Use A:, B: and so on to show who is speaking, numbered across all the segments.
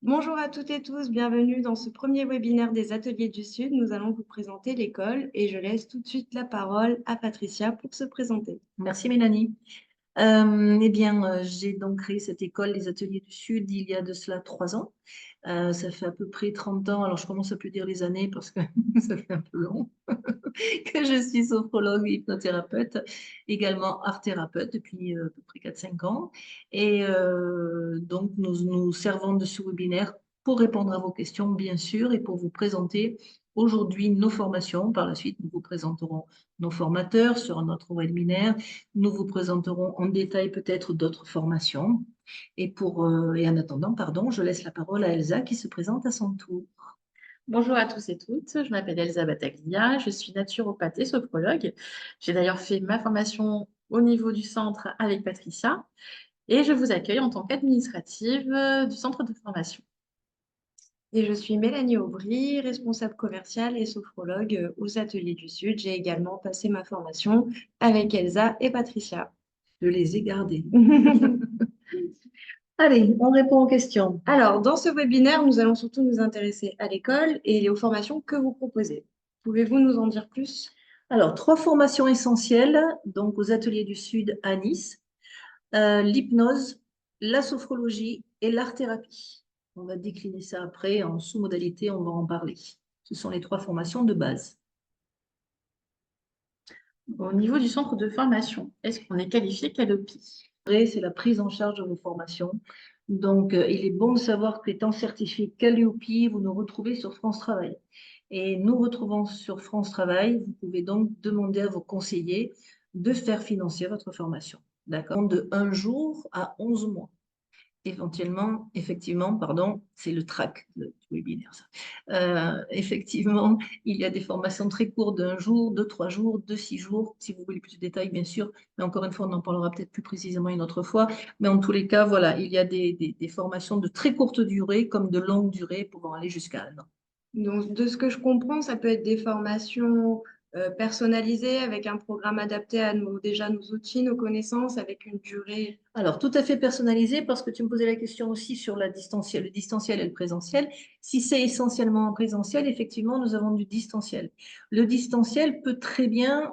A: Bonjour à toutes et tous, bienvenue dans ce premier webinaire des Ateliers du Sud. Nous allons vous présenter l'école et je laisse tout de suite la parole à Patricia pour se présenter.
B: Merci Mélanie. J'ai donc créé cette école, les Ateliers du Sud, il y a de cela 3 ans. Ça fait à peu près 30 ans, alors je commence à plus dire les années parce que ça fait un peu long, que je suis sophrologue et hypnothérapeute, également art thérapeute depuis à peu près 4-5 ans. Donc nous servons de ce webinaire pour répondre à vos questions, bien sûr, et pour vous présenter aujourd'hui nos formations. Par la suite, nous vous présenterons nos formateurs sur notre webinaire. Nous vous présenterons en détail peut-être d'autres formations. Et en attendant, pardon, je laisse la parole à Elsa qui se présente à son tour.
C: Bonjour à tous et toutes, je m'appelle Elsa Battaglia, je suis naturopathe et sophrologue. J'ai d'ailleurs fait ma formation au niveau du centre avec Patricia et je vous accueille en tant qu'administrative du centre de formation.
A: Et je suis Mélanie Aubry, responsable commerciale et sophrologue aux Ateliers du Sud. J'ai également passé ma formation avec Elsa et Patricia.
B: Je les ai gardés. Allez, on répond aux questions.
A: Alors, dans ce webinaire, nous allons surtout nous intéresser à l'école et aux formations que vous proposez. Pouvez-vous nous en dire plus?
B: Alors, 3 formations essentielles, donc aux Ateliers du Sud à Nice, l'hypnose, la sophrologie et l'art-thérapie. On va décliner ça après en sous-modalité, on va en parler. Ce sont les 3 formations de base.
C: Au niveau du centre de formation, est-ce qu'on est qualifié Calliopi?
B: C'est la prise en charge de vos formations. Donc, il est bon de savoir qu'étant certifié Calliope, vous nous retrouvez sur France Travail. Et nous retrouvons sur France Travail, vous pouvez donc demander à vos conseillers de faire financer votre formation. D'accord? De 1 jour à 11 mois. Éventuellement, effectivement, pardon, c'est le track du webinaire, ça. Effectivement, il y a des formations très courtes d'1 jour, de 3 jours, de 6 jours, si vous voulez plus de détails, bien sûr. Mais encore une fois, on en parlera peut-être plus précisément une autre fois. Mais en tous les cas, voilà, il y a des formations de très courte durée comme de longue durée pouvant aller jusqu'à 1 an.
A: Donc, de ce que je comprends, ça peut être des formations personnalisées avec un programme adapté à déjà nos outils, nos connaissances, avec une durée.
B: Alors, tout à fait personnalisé, parce que tu me posais la question aussi sur le distanciel et le présentiel. Si c'est essentiellement en présentiel, effectivement, nous avons du distanciel. Le distanciel peut très bien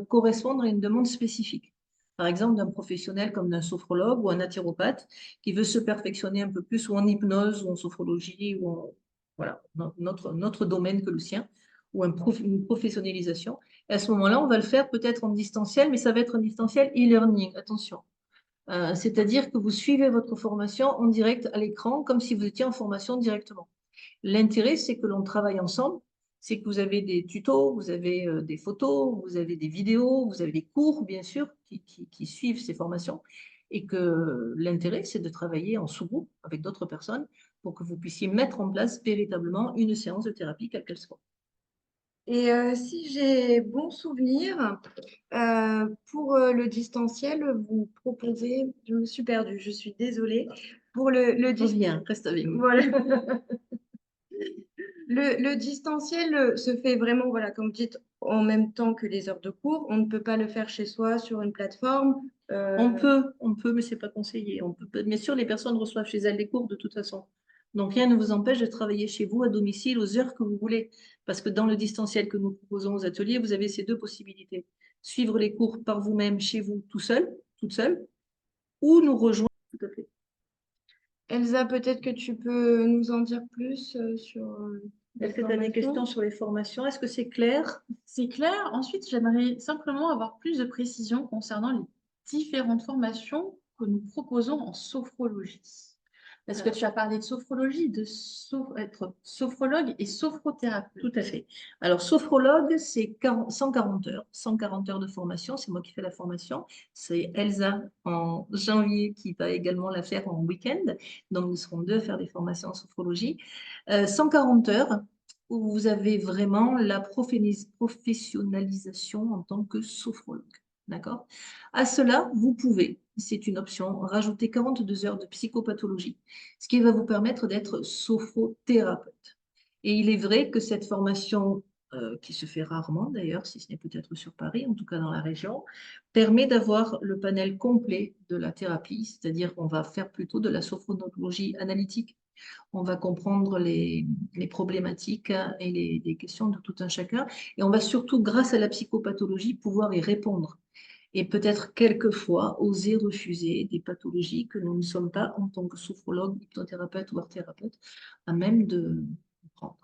B: correspondre à une demande spécifique. Par exemple, d'un professionnel comme d'un sophrologue ou un naturopathe qui veut se perfectionner un peu plus ou en hypnose ou en sophrologie ou voilà, notre domaine que le sien, ou une professionnalisation. Et à ce moment-là, on va le faire peut-être en distanciel, mais ça va être un distanciel e-learning. Attention. C'est-à-dire que vous suivez votre formation en direct à l'écran, comme si vous étiez en formation directement. L'intérêt, c'est que l'on travaille ensemble, c'est que vous avez des tutos, vous avez des photos, vous avez des vidéos, vous avez des cours, bien sûr, qui suivent ces formations, et que l'intérêt, c'est de travailler en sous-groupe avec d'autres personnes pour que vous puissiez mettre en place véritablement une séance de thérapie, quelle qu'elle soit.
A: Et si j'ai bon souvenir, pour le distanciel, vous proposez, je me suis perdue, je suis désolée, pour le
B: Reviens, reste avec nous.
A: Voilà. Le distanciel se fait vraiment, voilà, comme vous dites, en même temps que les heures de cours. On ne peut pas le faire chez soi sur une plateforme.
B: On peut, mais ce n'est pas conseillé. Bien sûr, les personnes reçoivent chez elles les cours de toute façon. Donc, rien ne vous empêche de travailler chez vous, à domicile, aux heures que vous voulez. Parce que dans le distanciel que nous proposons aux ateliers, vous avez ces 2 possibilités. Suivre les cours par vous-même, chez vous, tout seul, toute seule, ou nous rejoindre. Tout à fait.
A: Elsa, peut-être que tu peux nous en dire plus sur les
B: Est-ce que tu as des questions
A: formations?
B: sur les formations? Est-ce que c'est clair?
C: C'est clair. Ensuite, j'aimerais simplement avoir plus de précisions concernant les différentes formations que nous proposons en sophrologie. Parce que tu as parlé de sophrologie, être sophrologue et sophrothérapeute.
B: Tout à fait. Alors, sophrologue, c'est 140 heures. 140 heures de formation. C'est moi qui fais la formation. C'est Elsa en janvier qui va également la faire en week-end. Donc, nous serons 2 à faire des formations en sophrologie. 140 heures où vous avez vraiment la professionnalisation en tant que sophrologue. D'accord? À cela, vous pouvez, c'est une option, rajouter 42 heures de psychopathologie, ce qui va vous permettre d'être sophrothérapeute. Et il est vrai que cette formation, qui se fait rarement d'ailleurs, si ce n'est peut-être sur Paris, en tout cas dans la région, permet d'avoir le panel complet de la thérapie, c'est-à-dire qu'on va faire plutôt de la sophrologie analytique, On va comprendre les problématiques et les questions de tout un chacun. Et on va surtout, grâce à la psychopathologie, pouvoir y répondre. Et peut-être quelquefois oser refuser des pathologies que nous ne sommes pas, en tant que sophrologue, hypnothérapeute ou art-thérapeute, à même de prendre.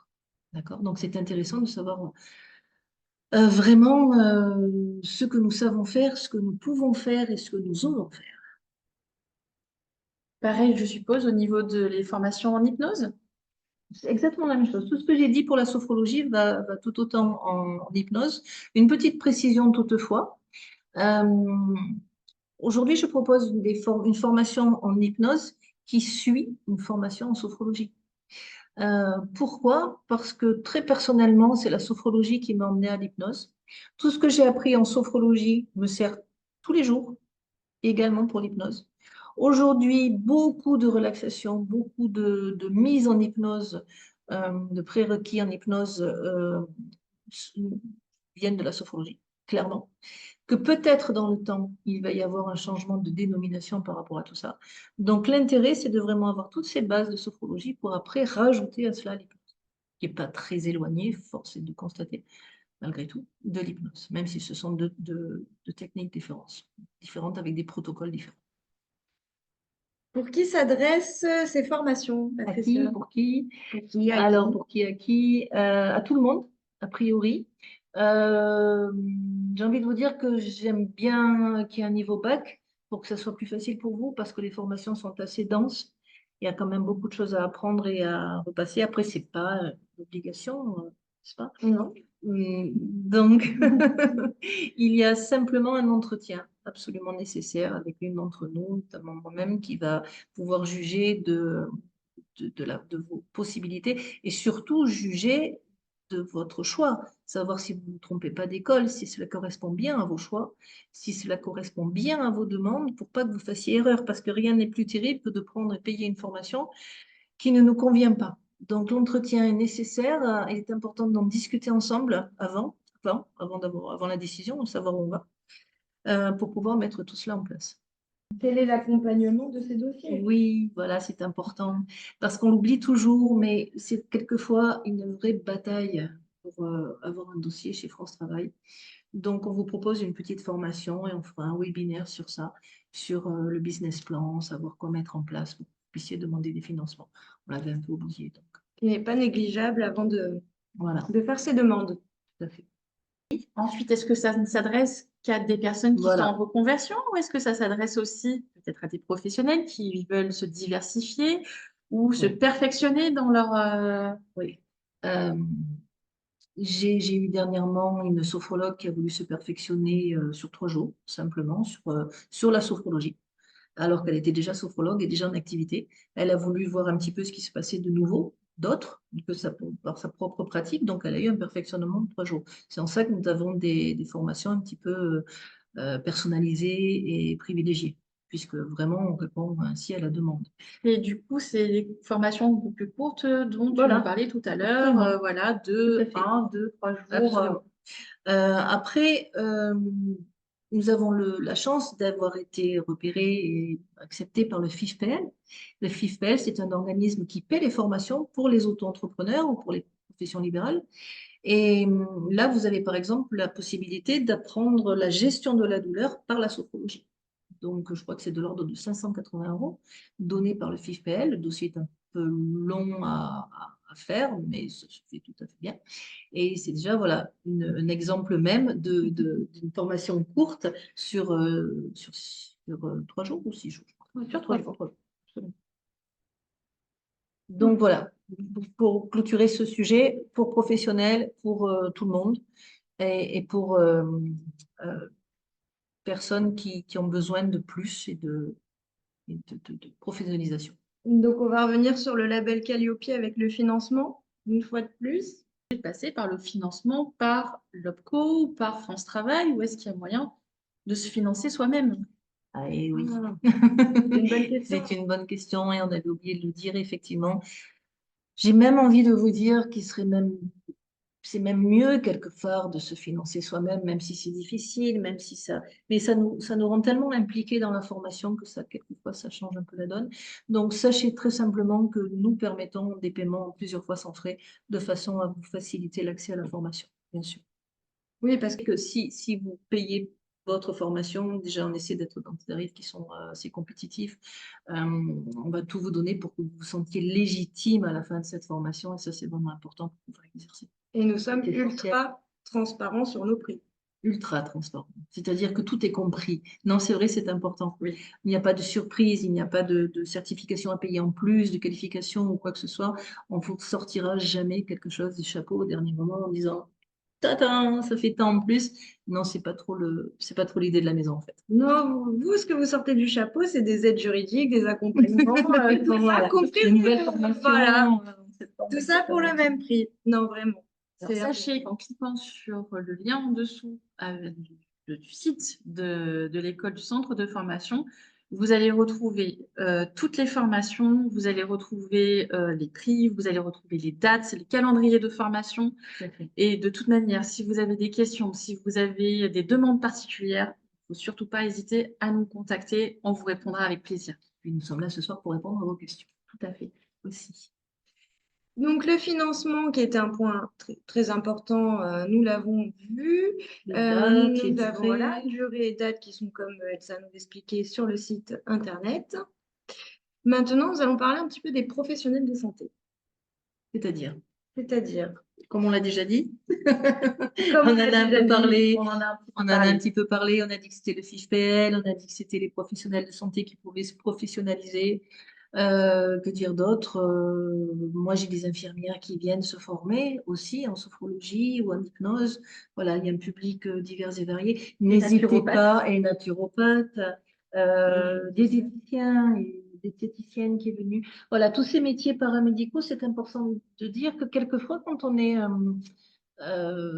B: D'accord? Donc, c'est intéressant de savoir vraiment ce que nous savons faire, ce que nous pouvons faire et ce que nous osons faire.
C: Pareil, je suppose, au niveau de les formations en hypnose.
B: C'est exactement la même chose. Tout ce que j'ai dit pour la sophrologie va tout autant en hypnose. Une petite précision toutefois. Euh, Aujourd'hui, je propose une formation en hypnose qui suit une formation en sophrologie. Pourquoi? Parce que très personnellement, c'est la sophrologie qui m'a emmenée à l'hypnose. Tout ce que j'ai appris en sophrologie me sert tous les jours, également pour l'hypnose. Aujourd'hui, beaucoup de relaxation, beaucoup de mise en hypnose, de prérequis en hypnose viennent de la sophrologie, clairement. Que peut-être dans le temps, il va y avoir un changement de dénomination par rapport à tout ça. Donc l'intérêt, c'est de vraiment avoir toutes ces bases de sophrologie pour après rajouter à cela l'hypnose, qui n'est pas très éloigné, force est de constater, malgré tout, de l'hypnose, même si ce sont deux techniques différentes avec des protocoles différents.
A: Pour qui s'adressent ces formations,
B: À
A: Patricia?
B: qui, pour qui?
A: Pour qui, à
B: Alors,
A: qui?
B: pour qui, à qui? À tout le monde, a priori. Euh, j'ai envie de vous dire que j'aime bien qu'il y ait un niveau bac pour que ça soit plus facile pour vous parce que les formations sont assez denses. Il y a quand même beaucoup de choses à apprendre et à repasser. Après, c'est pas l'obligation, n'est-ce pas?
A: Non.
B: Donc, il y a simplement un entretien absolument nécessaire avec l'une d'entre nous, notamment moi-même, qui va pouvoir juger de vos possibilités et surtout juger de votre choix, savoir si vous ne vous trompez pas d'école, si cela correspond bien à vos choix, si cela correspond bien à vos demandes, pour pas que vous fassiez erreur, parce que rien n'est plus terrible que de prendre et payer une formation qui ne nous convient pas. Donc l'entretien est nécessaire, il est important d'en discuter ensemble avant la décision, de savoir où on va, pour pouvoir mettre tout cela en place.
A: Quel est l'accompagnement de ces dossiers?
B: Oui, voilà, c'est important. Parce qu'on l'oublie toujours, mais c'est quelquefois une vraie bataille pour avoir un dossier chez France Travail. Donc, on vous propose une petite formation et on fera un webinaire sur ça, sur le business plan, savoir quoi mettre en place pour que vous puissiez demander des financements. On l'avait un peu oublié, donc
A: Qui n'est pas négligeable avant
B: voilà,
A: de faire ces demandes.
B: tout à fait.
C: Ensuite, est-ce que ça ne s'adresse qu'à des personnes qui sont en
B: Voilà.
C: reconversion ou est-ce que ça s'adresse aussi peut-être à des professionnels qui veulent se diversifier ou se
B: Oui.
C: perfectionner dans leur...
B: Oui. Euh, j'ai eu dernièrement une sophrologue qui a voulu se perfectionner sur 3 jours, simplement, sur la sophrologie, alors qu'elle était déjà sophrologue et déjà en activité. Elle a voulu voir un petit peu ce qui se passait de nouveau, d'autres, par sa propre pratique. Donc, elle a eu un perfectionnement de 3 jours. C'est en ça que nous avons des formations un petit peu personnalisées et privilégiées, puisque vraiment, on répond ainsi à la demande.
C: Et du coup, c'est des formations beaucoup plus courtes dont tu
B: Voilà.
C: nous parlais tout à l'heure,
B: Absolument.
C: voilà,
B: Tout à
C: de
B: fait.
C: 1, 2, 3 jours.
B: Absolument. Après, nous avons la chance d'avoir été repérés et acceptés par le FIFPL. Le FIFPL, c'est un organisme qui paie les formations pour les auto-entrepreneurs ou pour les professions libérales. Et là, vous avez par exemple la possibilité d'apprendre la gestion de la douleur par la sophrologie. Donc, je crois que c'est de l'ordre de 580 € donnés par le FIFPL. Le dossier est un peu long à faire, mais ça se fait tout à fait bien. Et c'est déjà voilà, un exemple même d'une formation courte sur 3 jours ou 6 jours.
C: Sur 3 jours.
B: 3 jours. Absolument. Donc voilà, pour clôturer ce sujet, pour professionnels, pour tout le monde et pour euh, personnes qui ont besoin de plus et de professionnalisation.
A: Donc, on va revenir sur le label Calliope avec le financement, une fois de plus.
C: Passer par le financement par l'OPCO ou par France Travail ou est-ce qu'il y a moyen de se financer soi-même?
B: Ah, et oui.
A: Ah, c'est une bonne question.
B: C'est une bonne question et on avait oublié de le dire, effectivement. J'ai même envie de vous dire qu'il serait même c'est même mieux quelquefois de se financer soi-même, même si c'est difficile, même si ça, mais ça nous rend tellement impliqués dans la formation que ça, quelquefois, ça change un peu la donne. Donc, sachez très simplement que nous permettons des paiements plusieurs fois sans frais de façon à vous faciliter l'accès à la formation, bien sûr.
A: Oui, parce que
B: Que si vous payez votre formation, déjà on essaie d'être dans des tarifs qui sont assez compétitifs. On va tout vous donner pour que vous vous sentiez légitime à la fin de cette formation et ça c'est vraiment important pour pouvoir exercer.
A: et nous sommes
B: C'est essentiel.
A: ultra transparents sur nos prix.
B: Ultra transparent. C'est-à-dire que tout est compris. Non, c'est vrai, c'est important.
C: Oui.
B: Il n'y a pas de surprise, il n'y a pas de certification à payer en plus, de qualification ou quoi que ce soit. On ne vous sortira jamais quelque chose du chapeau au dernier moment en disant Tata, ça fait tant en plus. Non, c'est pas trop l'idée de la maison en fait.
A: Non, vous, ce que vous sortez du chapeau, c'est des aides juridiques, des accompagnements, tout ça
B: Voilà.
A: compris.
B: Une nouvelle formation.
A: Voilà,
B: cette forme,
A: tout ça pour le même prix. Non, vraiment.
C: Alors,
A: C'est
C: sachez qu'en cliquant sur le lien en dessous du site de l'école du centre de formation, vous allez retrouver toutes les formations, vous allez retrouver les prix, vous allez retrouver les dates, les calendriers de formation.
B: tout à fait.
C: Et de toute manière, si vous avez des questions, si vous avez des demandes particulières, il ne faut surtout pas hésiter à nous contacter. On vous répondra avec plaisir.
B: Puis nous sommes là ce soir pour répondre à vos questions.
C: Tout à fait.
B: Aussi.
A: Donc, le financement, qui est un point très important, nous l'avons vu.
B: Les dates, les
A: Nous avons
B: durées.
A: voilà, durée et date qui sont, comme Elsa nous l'expliquait, sur le site Internet. Maintenant, nous allons parler un petit peu des professionnels de santé.
B: C'est-à-dire,
A: C'est-à-dire,
B: comme on l'a déjà dit,
A: comme
B: on
A: on
B: en
A: l'a
B: a un
A: déjà
B: peu
A: dit,
B: parlé,
C: On en a un petit peu
B: on en a
C: parlé.
B: un petit peu parlé, on a dit que c'était le FIFPL, on a dit que c'était les professionnels de santé qui pouvaient se professionnaliser. Que dire d'autre? Moi, j'ai des infirmières qui viennent se former aussi en sophrologie ou en hypnose. Voilà, il y a un public divers et varié. N'hésitez
C: naturopathes.
B: pas, et naturopathes, des diététiciens et des diététiciennes qui est venue. Voilà, tous ces métiers paramédicaux, c'est important de dire que quelquefois, quand on est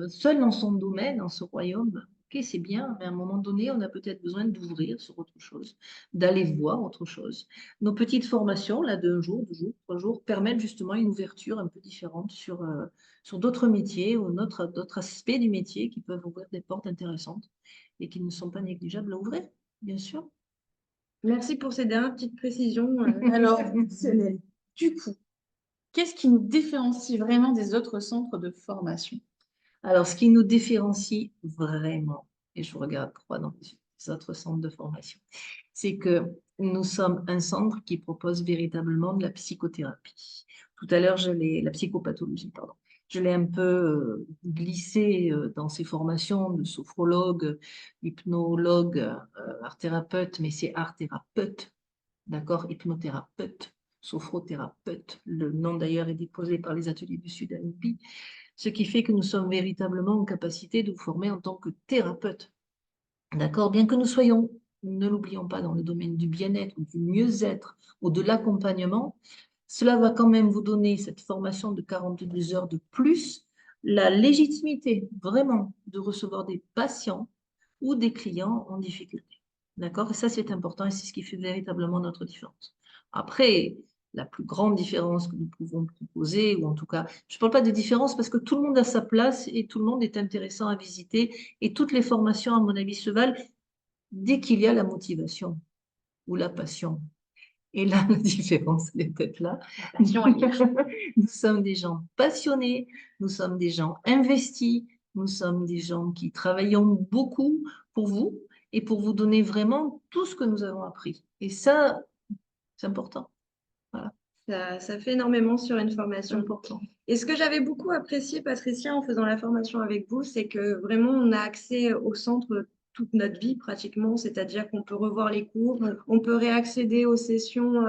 B: seul dans son domaine, dans ce royaume, ok, c'est bien, mais à un moment donné, on a peut-être besoin d'ouvrir sur autre chose, d'aller voir autre chose. Nos petites formations, là, d'un jour, 2 jours, 3 jours, permettent justement une ouverture un peu différente sur d'autres métiers ou d'autres aspects du métier qui peuvent ouvrir des portes intéressantes et qui ne sont pas négligeables à ouvrir, bien sûr.
A: merci pour ces dernières petites précisions.
C: Alors, du coup, qu'est-ce qui nous différencie vraiment des autres centres de formation?
B: Alors, ce qui nous différencie vraiment, et je vous regarde droit dans les autres centres de formation, c'est que nous sommes un centre qui propose véritablement de la psychothérapie. Tout à l'heure, la psychopathologie, pardon. Je l'ai un peu glissé dans ces formations de sophrologue, hypnologue, art thérapeute, mais c'est art thérapeute, d'accord? Hypnothérapeute, sophrothérapeute. Le nom d'ailleurs est déposé par les ateliers du Sud à l'UPI, ce qui fait que nous sommes véritablement en capacité de vous former en tant que thérapeute. D'accord? Bien que nous soyons, ne l'oublions pas, dans le domaine du bien-être, du mieux-être ou de l'accompagnement, cela va quand même vous donner cette formation de 42 heures de plus, la légitimité vraiment de recevoir des patients ou des clients en difficulté. D'accord? Et ça, c'est important et c'est ce qui fait véritablement notre différence. Après, la plus grande différence que nous pouvons proposer, ou en tout cas, je ne parle pas de différence parce que tout le monde a sa place et tout le monde est intéressant à visiter et toutes les formations, à mon avis, se valent dès qu'il y a la motivation ou la passion. Et là, la différence, elle est peut-être là.
C: Passion et cœur.
B: Nous sommes des gens passionnés, nous sommes des gens investis, nous sommes des gens qui travaillons beaucoup pour vous et pour vous donner vraiment tout ce que nous avons appris. Et ça, c'est important. Voilà,
A: Ça fait énormément sur une
B: c'est
A: formation.
B: important.
A: Et ce que j'avais beaucoup apprécié, Patricia, en faisant la formation avec vous, c'est que vraiment, on a accès au centre toute notre vie pratiquement, c'est-à-dire qu'on peut revoir les cours, on peut réaccéder aux sessions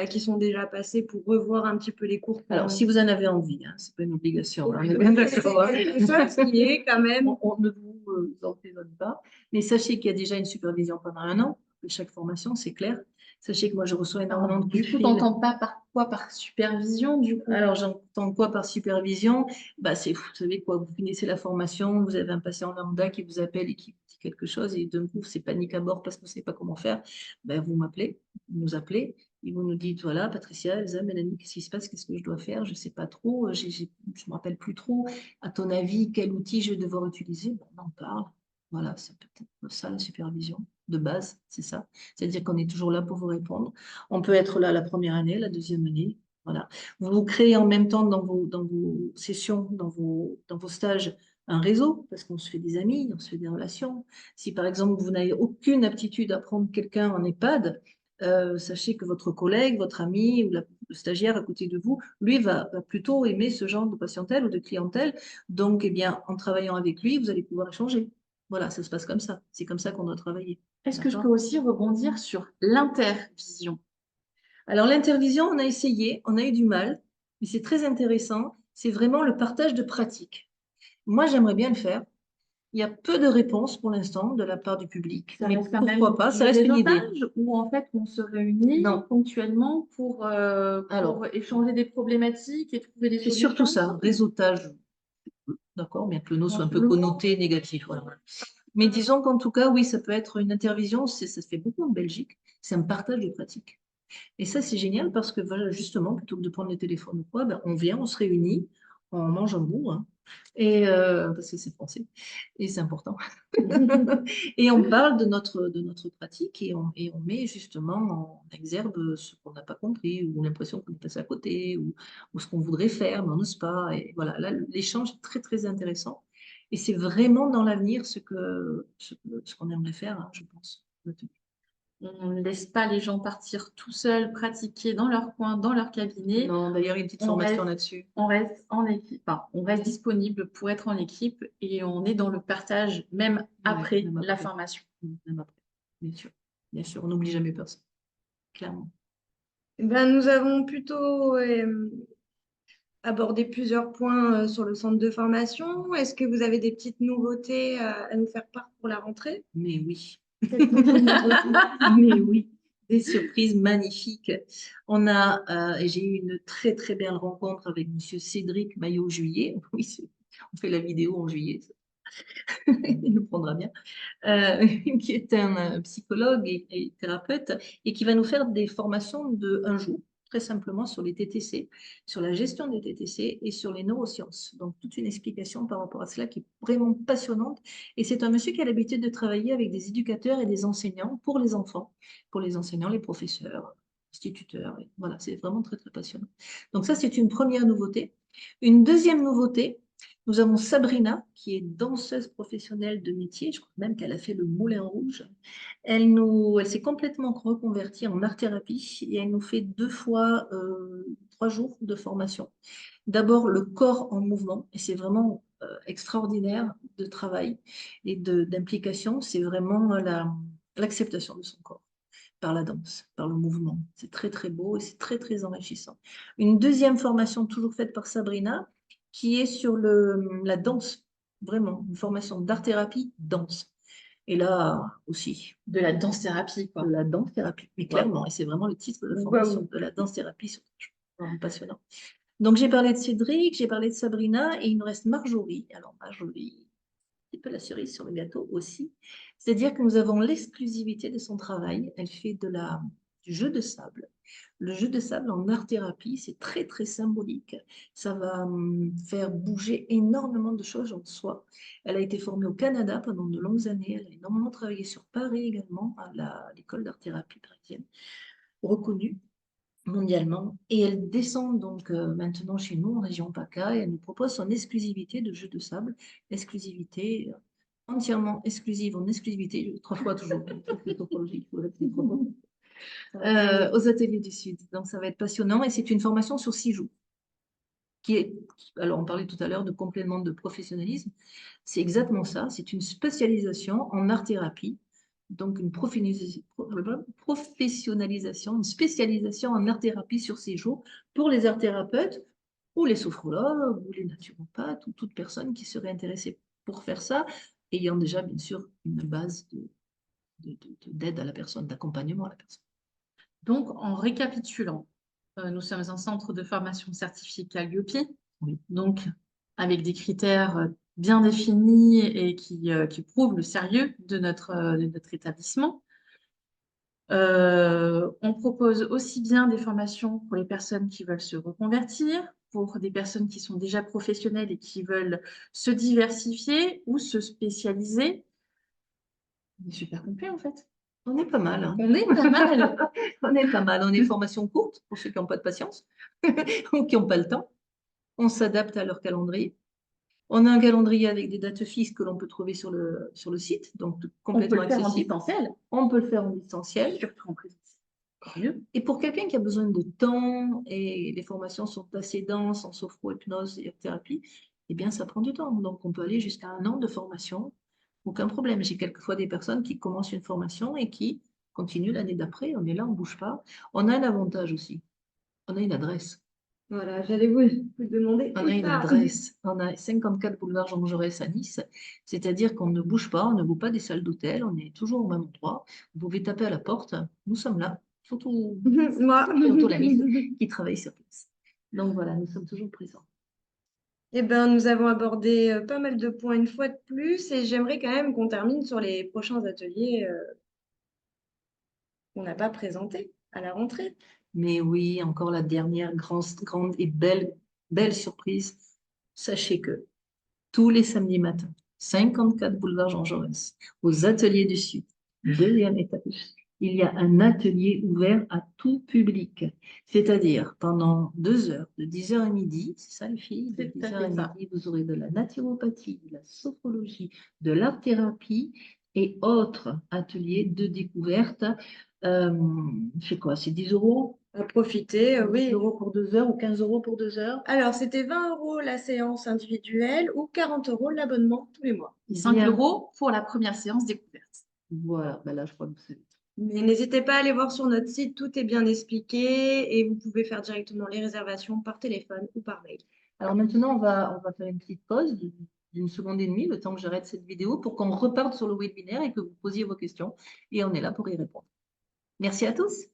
A: qui sont déjà passées pour revoir un petit peu les cours.
B: Alors, si vous en avez envie, hein, c'est pas une obligation, hein, on est bien d'accord. Hein.
A: C'est quelque chose qui est quand même.
B: On ne vous emprisonne pas, mais sachez qu'il y a déjà une supervision pendant 1 an de chaque formation, c'est clair. Sachez que moi, je reçois énormément de coups de
C: Du coup,
B: fil.
C: t'entends pas par quoi? Par supervision, du coup?
B: Alors, j'entends quoi par supervision? Bah, vous savez quoi, vous finissez la formation, vous avez un patient lambda qui vous appelle et qui vous dit quelque chose, et d'un coup, c'est panique à bord parce que vous ne savez pas comment faire. Ben, vous m'appelez, vous nous appelez, Et vous nous dites, voilà, Patricia, Elsa, Mélanie, qu'est-ce qui se passe? Qu'est-ce que je dois faire? Je ne sais pas trop. Je ne me rappelle plus trop. À ton avis, quel outil je vais devoir utiliser? Ben, on en parle. Voilà, c'est peut-être ça la supervision de base, c'est ça. C'est-à-dire qu'on est toujours là pour vous répondre. On peut être là la première année, la deuxième année. Voilà. Vous créez en même temps dans vos sessions, dans vos stages, un réseau, parce qu'on se fait des amis, on se fait des relations. Si par exemple, vous n'avez aucune aptitude à prendre quelqu'un en EHPAD, sachez que votre collègue, votre ami ou le stagiaire à côté de vous, lui, va plutôt aimer ce genre de patientèle ou de clientèle. Donc, eh bien, en travaillant avec lui, vous allez pouvoir échanger. Voilà, ça se passe comme ça. C'est comme ça qu'on doit travailler.
C: Est-ce que je peux
B: D'accord?
C: aussi rebondir sur l'intervision?
B: Alors, l'intervision, on a essayé, on a eu du mal, mais c'est très intéressant. C'est vraiment le partage de pratiques. Moi, j'aimerais bien le faire. Il y a peu de réponses pour l'instant de la part du public,
C: Ça
B: mais
C: reste quand
B: pourquoi
C: même
B: pas? Ça
C: du
B: reste une idée.
C: réseautage ou en fait on se réunit
B: Non.
C: ponctuellement pour
B: Alors,
C: échanger des problématiques et trouver des
B: c'est surtout
C: solutions
B: ça,
C: ensemble?
B: réseautage. D'accord, bien que le mot soit un peu
C: Le-
B: connoté négatif. Voilà. Mais disons qu'en tout cas, oui, ça peut être une intervision, ça se fait beaucoup en Belgique, c'est un partage de pratiques. Et ça, c'est génial parce que voilà, justement, plutôt que de prendre le téléphone ou quoi, ben, on vient, on se réunit, on mange un bout, hein, et, parce que c'est français, et c'est important. Et on parle de notre pratique et on met justement en exergue ce qu'on n'a pas compris ou l'impression qu'on est passé à côté ou ce qu'on voudrait faire, mais on n'ose pas. Et voilà, là, l'échange est très, très intéressant. Et c'est vraiment dans l'avenir ce qu'on aimerait faire, hein, je pense.
C: On ne laisse pas les gens partir tout seuls, pratiquer dans leur coin, dans leur cabinet.
B: Non, d'ailleurs, il y a une petite
C: On
B: formation
C: reste,
B: là-dessus.
C: on reste en équipe, enfin, on reste disponible pour être en équipe et on est dans le partage même
B: Ouais,
C: après
B: même
C: la
B: après.
C: formation.
B: Même après, bien sûr. Bien sûr, on n'oublie jamais personne, clairement.
A: Ben, nous avons plutôt abordé plusieurs points sur le centre de formation. Est-ce que vous avez des petites nouveautés à nous faire part pour la rentrée?
B: Mais oui.
A: Quelles sont vos nouveautés?
B: Mais oui, des surprises magnifiques. Et j'ai eu une très très belle rencontre avec Monsieur Cédric Maillot-Juillet. Oui, on fait la vidéo en juillet, il nous prendra bien. Qui est un psychologue et thérapeute et qui va nous faire des formations de un jour, très simplement sur les TTC, sur la gestion des TTC et sur les neurosciences. Donc, toute une explication par rapport à cela qui est vraiment passionnante. Et c'est un monsieur qui a l'habitude de travailler avec des éducateurs et des enseignants pour les enfants, pour les enseignants, les professeurs, instituteurs. Et voilà, c'est vraiment très, très passionnant. Donc, ça, c'est une première nouveauté. Une deuxième nouveauté, nous avons Sabrina, qui est danseuse professionnelle de métier. Je crois même qu'elle a fait le Moulin Rouge. Elle s'est complètement reconvertie en art-thérapie et elle nous fait 2 fois 3 jours de formation. D'abord, le corps en mouvement, et c'est vraiment extraordinaire de travail et d'implication. C'est vraiment l'acceptation de son corps par la danse, par le mouvement. C'est très, très beau et c'est très, très enrichissant. Une deuxième formation toujours faite par Sabrina, qui est sur la danse, vraiment, une formation d'art-thérapie, danse. Et là aussi,
C: De la danse-thérapie, quoi.
B: de la danse-thérapie, mais clairement, et c'est vraiment le titre de la formation, de la danse-thérapie, c'est vraiment passionnant. Donc j'ai parlé de Cédric, j'ai parlé de Sabrina, et il nous reste Marjorie. Alors Marjorie, un petit peu la cerise sur le gâteau aussi. C'est-à-dire que nous avons l'exclusivité de son travail. Elle fait du jeu de sable. Le jeu de sable en art-thérapie, c'est très, très symbolique. Ça va faire bouger énormément de choses en soi. Elle a été formée au Canada pendant de longues années. Elle a énormément travaillé sur Paris également, à l'école d'art-thérapie parisienne, reconnue mondialement. Et elle descend donc maintenant chez nous en région PACA et elle nous propose son exclusivité de jeu de sable. Exclusivité entièrement exclusive en exclusivité, 3 fois toujours. Aux ateliers du Sud. Donc ça va être passionnant et c'est une formation sur 6 jours. Alors on parlait tout à l'heure de complément de professionnalisme, c'est exactement ça, c'est une spécialisation en art-thérapie, donc une professionnalisation, une spécialisation en art-thérapie sur 6 jours pour les art-thérapeutes ou les sophrologues ou les naturopathes ou toute personne qui serait intéressée pour faire ça, ayant déjà bien sûr une base d'aide à la personne, d'accompagnement à la personne.
C: Donc, en récapitulant, nous sommes un centre de formation certifié Calliope,
B: Oui.
C: donc avec des critères bien définis et qui prouvent le sérieux de notre établissement. On propose aussi bien des formations pour les personnes qui veulent se reconvertir, pour des personnes qui sont déjà professionnelles et qui veulent se diversifier ou se spécialiser. On est super complet en fait.
B: On est pas mal, hein.
C: On est pas mal.
B: On est pas mal. On est formation courte pour ceux qui n'ont pas de patience ou qui n'ont pas le temps. On s'adapte à leur calendrier. On a un calendrier avec des dates fixes que l'on peut trouver sur le site, donc
C: On peut
B: complètement
C: le faire en
B: accessible.
C: distanciel,
B: On peut le faire en distanciel.
C: surtout en présentiel. Encore mieux.
B: Et pour quelqu'un qui a besoin de temps, et les formations sont assez denses en sophro-hypnose et thérapie, eh bien, ça prend du temps. Donc, on peut aller jusqu'à 1 an de formation, aucun problème. J'ai quelquefois des personnes qui commencent une formation et qui continuent l'année d'après. On est là, on ne bouge pas. On a un avantage aussi. On a une adresse.
A: Voilà, j'allais vous demander
B: On
A: où
B: a une
A: ça.
B: adresse. On a 54 boulevard Jean Jaurès à Nice. C'est-à-dire qu'on ne bouge pas, on ne loue pas des salles d'hôtel, on est toujours au même endroit. Vous pouvez taper à la porte. Nous sommes là. Surtout
A: Moi.
B: la mise qui travaille sur place. Donc voilà, nous sommes toujours présents.
A: Eh ben, nous avons abordé pas mal de points une fois de plus et j'aimerais quand même qu'on termine sur les prochains ateliers qu'on n'a pas présentés à la rentrée.
B: Mais oui, encore la dernière grande et belle surprise. Sachez que tous les samedis matins, 54 boulevard Jean Jaurès, aux ateliers du Sud, deuxième étage, il y a un atelier ouvert à tout public. C'est-à-dire, pendant 2 heures, de 10h à midi, c'est ça les filles, de
C: C'est tout à
B: 10h à
C: fait ça.
B: midi, vous aurez de la naturopathie, de la sophrologie, de l'art-thérapie et autres ateliers de découverte. C'est quoi? C'est 10 euros?
A: À profiter,
B: 10
A: oui.
B: euros pour 2 heures ou 15 euros pour 2 heures?
A: Alors, c'était 20 € la séance individuelle ou 40 € l'abonnement tous les mois.
C: 5
B: Bien.
C: euros pour la première séance découverte.
B: Voilà, ben là, je crois que c'est...
A: Mais n'hésitez pas à aller voir sur notre site, tout est bien expliqué et vous pouvez faire directement les réservations par téléphone ou par mail.
B: Alors maintenant, on va faire une petite pause d'une seconde et demie, le temps que j'arrête cette vidéo, pour qu'on reparte sur le webinaire et que vous posiez vos questions. Et on est là pour y répondre. Merci à tous.